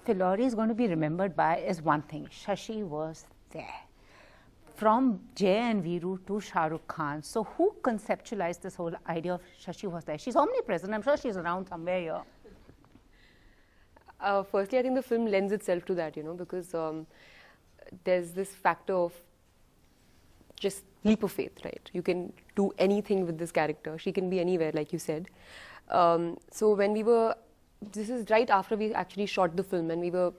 Filuri is going to be remembered by is one thing. Shashi was there. From Jay and Veeru to Shah Rukh Khan. So who conceptualized this whole idea of Shashi was there? She's omnipresent. I'm sure she's around somewhere here. Firstly, I think the film lends itself to that, because there's this factor of just leap of faith, right? You can do anything with this character. She can be anywhere, like you said. So when this is right after we actually shot the film and we were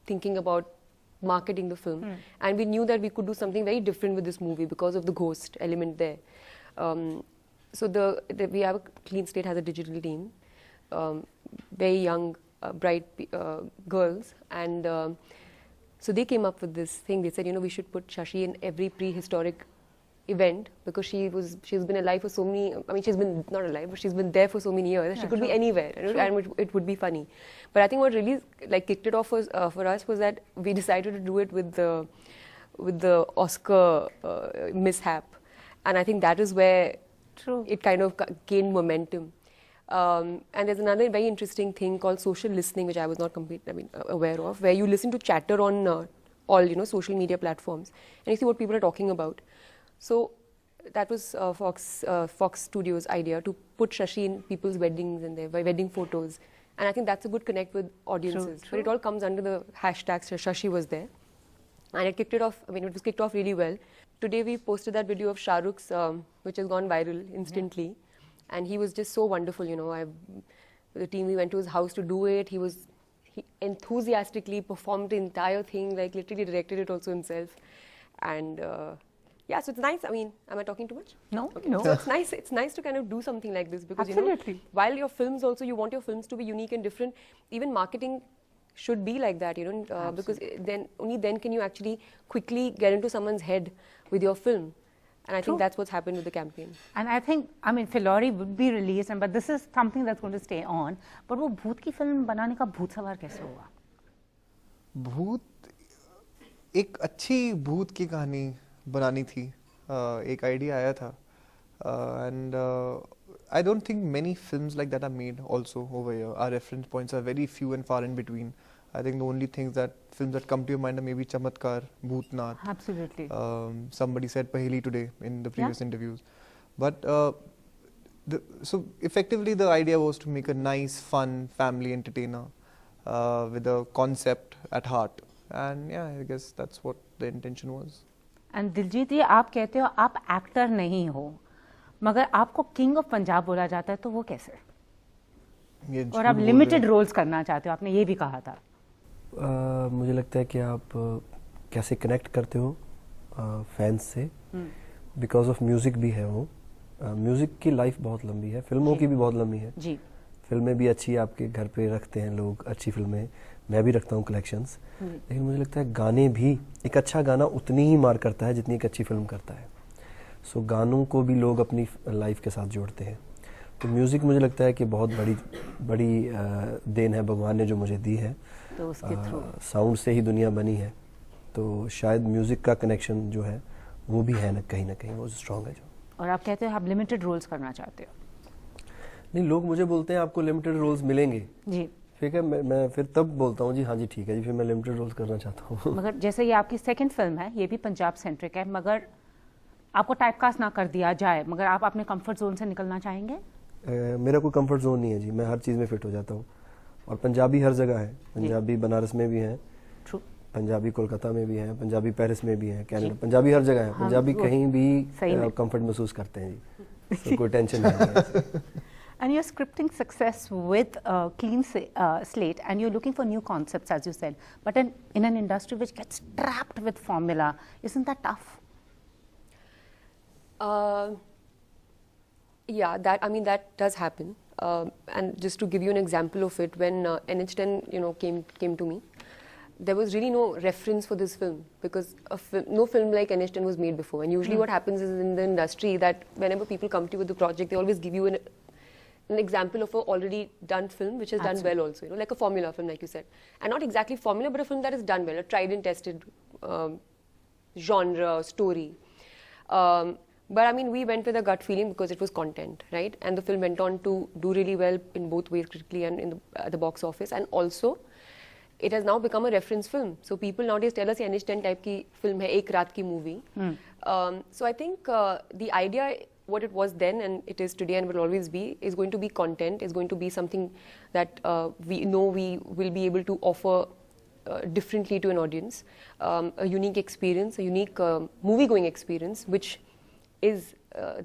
thinking about marketing the film, and we knew that we could do something very different with this movie because of the ghost element there. So we have a Clean Slate has a digital team, very young, bright girls, and so they came up with this thing. They said, we should put Shashi in every prehistoric event because she's been alive for so many. I mean, she's been not alive, but she's been there for so many years. Yeah, she could be anywhere, and it would be funny. But I think what really kicked it off for us was that we decided to do it with the Oscar mishap, and I think that is where it kind of gained momentum. And there's another very interesting thing called social listening, which I was not aware of, where you listen to chatter on all social media platforms, and you see what people are talking about. So that was Fox Studios' idea to put Shashi in people's weddings and their wedding photos, and I think that's a good connect with audiences. True. But it all comes under the hashtag Shashi was there, and it kicked it off. It was kicked off really well. Today we posted that video of Shah Rukh's, which has gone viral instantly. Yeah. And he was just so wonderful, the team, we went to his house to do it. He enthusiastically performed the entire thing, literally directed it also himself. And yeah, so it's nice. I mean, am I talking too much? No, okay. no. So it's nice to kind of do something like this because, absolutely, while your films also, you want your films to be unique and different, even marketing should be like that, because only then can you actually quickly get into someone's head with your film. And I think that's what's happened with the campaign. And I think, Filuri would be released, but this is something that's going to stay on. But वो भूत की film बनाने का भूत सवार कैसे हुआ? भूत, एक अच्छी भूत की कहानी बनानी थी, एक आइडिया आया था, and I don't think many films like that are made also over here. Our reference points are very few and far in between. I think the only films that come to your mind are maybe Chamatkar, Bhootnath. Absolutely. Somebody said Paheli today in the previous interviews. But so effectively the idea was to make a nice, fun, family entertainer with a concept at heart. And yeah, I guess that's what the intention was. And Diljit ji, आप कहते हो आप actor नहीं हो, मगर आपको king of Punjab बोला जाता है, तो वो कैसे? और आप लिमिटेड रोल्स करना चाहते हो, आपने ये भी कहा था. मुझे लगता है कि आप कैसे कनेक्ट करते हो फैंस से, बिकॉज ऑफ म्यूजिक भी है वो. म्यूजिक की लाइफ बहुत लंबी है, फिल्मों की भी बहुत लंबी है जी. फिल्में भी अच्छी आपके घर पे रखते हैं लोग, अच्छी फिल्में मैं भी रखता हूँ कलेक्शंस, लेकिन मुझे लगता है गाने भी, एक अच्छा गाना उतनी ही मार करता है जितनी एक अच्छी फिल्म करता है. सो गानों को भी लोग अपनी लाइफ के साथ जोड़ते हैं. तो म्यूज़िक मुझे लगता है कि बहुत बड़ी देन है भगवान ने जो मुझे दी है. तो उसके थ्रू साउंड से ही दुनिया बनी है, तो शायद म्यूज़िक का कनेक्शन जो है वो भी है ना कहीं वो स्ट्रॉन्ग है जो. और आप कहते हो आप लिमिटेड रोल्स करना चाहते हो? नहीं, लोग मुझे बोलते हैं आपको लिमिटेड रोल्स मिलेंगे जी, ठीक है, मैं फिर तब बोलता हूँ जी हाँ जी ठीक है जी, फिर मैं लिमिटेड रोल्स करना चाहता हूँ. मगर जैसे ये आपकी सेकंड फिल्म है, ये भी पंजाब सेंट्रिक है, मगर आपको टाइपकास्ट ना कर दिया जाए, मगर आप अपने कंफर्ट जोन से निकलना चाहेंगे? मेरा कोई कंफर्ट जोन नहीं है जी, मैं हर चीज़ में फिट हो जाता हूँ. और पंजाबी हर जगह है, पंजाबी बनारस में भी है, पंजाबी कोलकाता में भी है, पंजाबी पेरिस में भी है, कनाडा, पंजाबी हर जगह है. पंजाबी कहीं भी कंफर्ट महसूस करते हैं जी, so कोई टेंशन नहीं है. And you're scripting success with Clean Slate, and you're looking for new concepts, as you said. But in an industry which gets trapped with formula, isn't that tough? Yeah, that does happen. And just to give you an example of it, when NH10 came to me, there was really no reference for this film because no film like NH10 was made before. And usually what happens is in the industry that whenever people come to you with the project, they always give you an example of a already done film which is done well also, like a formula film, like you said. And not exactly formula, but a film that is done well, a tried and tested genre, story. But we went with a gut feeling because it was content, right? And the film went on to do really well in both ways, critically and in the box office. And also, it has now become a reference film. So people nowadays tell us NH10 type की film है, एक रात की movie. So I think the idea, what it was then and it is today and will always be, is going to be content, is going to be something that we know we will be able to offer differently to an audience, a unique experience, a unique movie-going experience, which is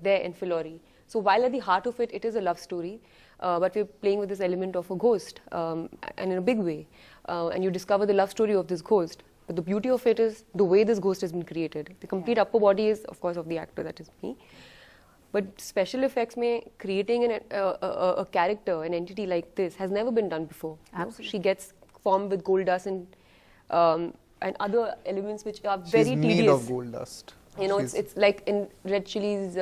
there in Filori. So while at the heart of it, it is a love story, but we're playing with this element of a ghost, and in a big way. And you discover the love story of this ghost. But the beauty of it is the way this ghost has been created. The complete upper body is, of course, of the actor, that is me. But special effects, creating a character, an entity like this, has never been done before. Absolutely. She gets formed with gold dust and other elements which are very She's tedious. made of gold dust. You know, it's like in Red Chilli's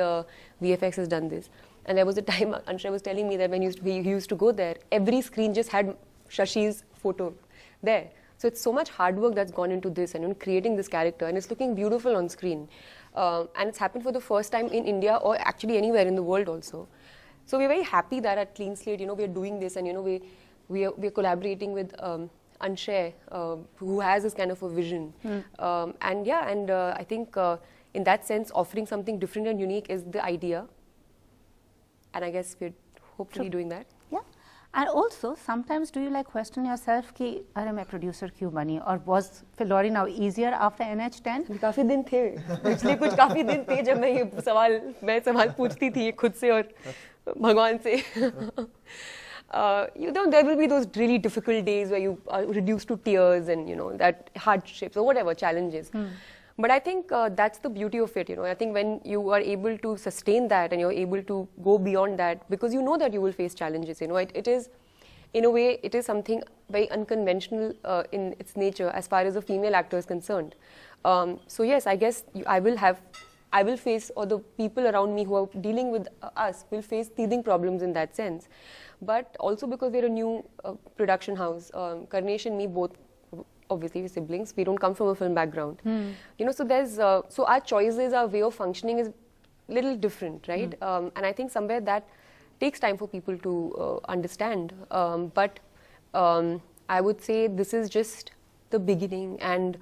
VFX has done this. And there was a time Anshay was telling me that when he used to go there, every screen just had Shashi's photo there. So it's so much hard work that's gone into this and in creating this character, and it's looking beautiful on screen. And it's happened for the first time in India, or actually anywhere in the world also. So we're very happy that at Clean Slate, you know, we're doing this, and you know, we're collaborating with Anshay, who has this kind of a vision. And yeah, and I think in that sense, offering something different and unique is the idea. And I guess we're hopefully doing that. Yeah. And also, sometimes do you like question yourself कि अरे मैं producer क्यों बनी? Or was Filori now easier after NH10? काफी दिन थे, पिछले कुछ काफी दिन थे जब मैं सवाल पूछती थी खुद से और भगवान से. You know, there will be those really difficult days where you are reduced to tears and, you know, that hardships or whatever challenges. But I think that's the beauty of it, you know. I think when you are able to sustain that and you're able to go beyond that, because you know that you will face challenges, you know, it is, in a way, it is something very unconventional in its nature as far as a female actor is concerned. So yes, I guess I will face, or the people around me who are dealing with us will face teething problems in that sense. But also because we're a new production house, Karnesh and me both, obviously we're siblings, we don't come from a film background. You know, so there's, so our choices, our way of functioning is little different, right? And I think somewhere that takes time for people to understand. But I would say this is just the beginning, and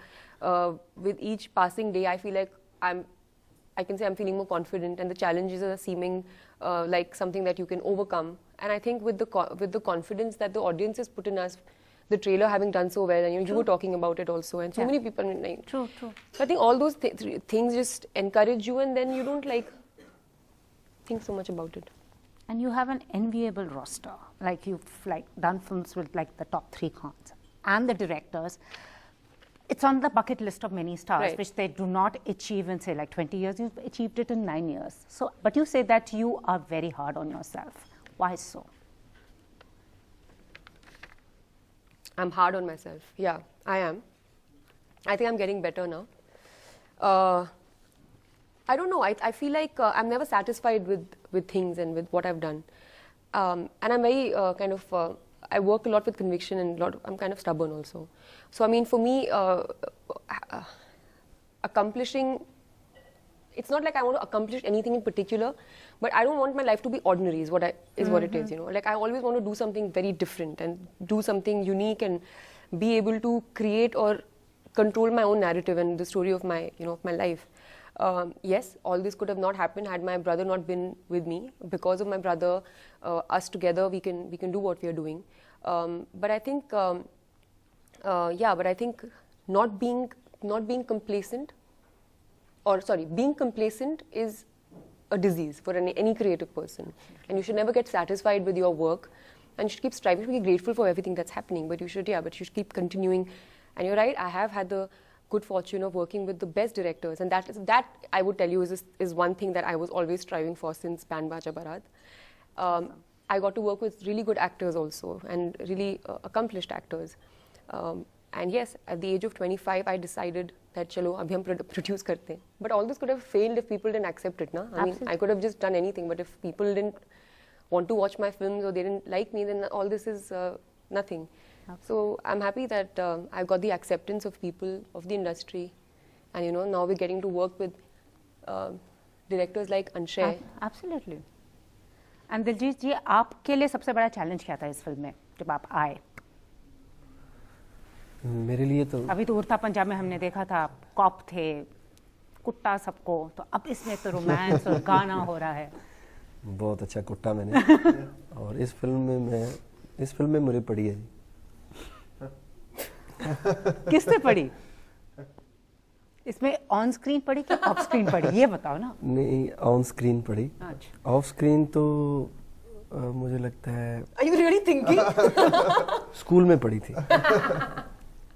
with each passing day, I feel like I can say I'm feeling more confident, and the challenges are seeming like something that you can overcome. And I think with the confidence that the audience has put in us, the trailer having done so well, and you know, you were talking about it also, and so many people. I mean, like, True. So I think all those things just encourage you, and then you don't like think so much about it. And you have an enviable roster. Like you've done films with like the top 3 Khans and the directors. It's on the bucket list of many stars, Right. which they do not achieve in say like 20 years. You've achieved it in 9 years. So, but you say that you are very hard on yourself. Why so? I'm hard on myself. Yeah, I am. I think I'm getting better now. I don't know. I feel like I'm never satisfied with things and with what I've done. And I'm very kind of, I work a lot with conviction, and I'm kind of stubborn also. So, I mean, for me, accomplishing, it's not like I want to accomplish anything in particular, but I don't want my life to be ordinary is what it is, you know. Like I always want to do something very different and do something unique and be able to create or control my own narrative and the story of my, you know, of my life. Yes, all this could have not happened had my brother not been with me. Because of my brother, us together, we can do what we are doing. But I think, but I think not being complacent, or sorry, being complacent is a disease for any creative person, and you should never get satisfied with your work, and you should keep striving. You should be grateful for everything that's happening, but you should keep continuing. And you're right, I have had the good fortune of working with the best directors, and that I would tell you is one thing that I was always striving for since Band Baja Barat. I got to work with really good actors also, and really accomplished actors. And yes, at the age of 25, I decided that chalo, abhi hum produce karte hain. But all this could have failed if people didn't accept it, na? I mean, I could have just done anything, but if people didn't want to watch my films or they didn't like me, then all this is nothing. So I'm happy that I got the acceptance of people, of the industry, and you know, now we're getting to work with directors like Anshay. Absolutely. And Diljit ji, आपके लिए सबसे बड़ा challenge क्या था इस film में जब आप आए? मेरे लिए तो अभी तो उड़ता पंजाब में हमने देखा था, कॉप थे, कुट्टा सबको, तो अब इसमें तो रोमांस और गाना हो रहा है। बहुत अच्छा कुट्टा मैंने और इस फिल्म में मुझे पड़ी है जी। किसने पढ़ी? इसमें ऑन स्क्रीन पढ़ी कि ऑफ स्क्रीन पढ़ी, ये बताओ ना। नहीं, ऑन स्क्रीन पड़ी। अच्छा, ऑफ स्क्रीन तो मुझे लगता है Are you really thinking? School में पड़ी थी।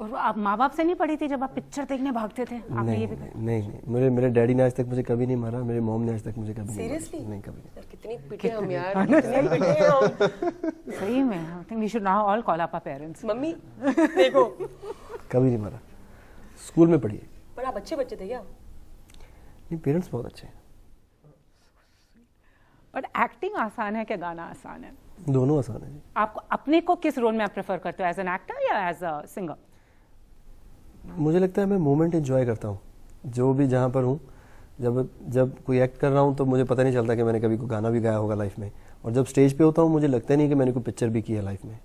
और आप माँ बाप से नहीं पढ़ी थी जब आप पिक्चर देखने भागते थे? आपने नहीं ये भी नहीं, मेरे डैडी ने आज तक मुझे कभी नहीं मारा, मेरे मॉम ने आज तक मुझे कभी Seriously? नहीं कभी नहीं। यार कितनी पिटे हम यार, कितनी पिटे हम। सही में, I think we should now all call up our parents. Mummy देखो, कभी नहीं मारा, स्कूल में पढ़ी है। पर आप अच्छे बच्चे थे क्या? नहीं, पेरेंट्स बहुत अच्छे हैं। बट एक्टिंग आसान है क्या गाना आसान है? दोनों आसान है जी। आपको अपने को किस रोल में आप प्रेफर करते हो, एज एन एक्टर या एज अ सिंगर? मुझे लगता है मैं मोमेंट एंजॉय करता हूँ, जो भी जहाँ पर हूँ। जब कोई एक्ट कर रहा हूँ तो मुझे पता नहीं चलता कि मैंने कभी कोई गाना भी गाया होगा लाइफ में, और जब स्टेज पे होता हूँ मुझे लगता नहीं कि मैंने कोई पिक्चर भी की है लाइफ में।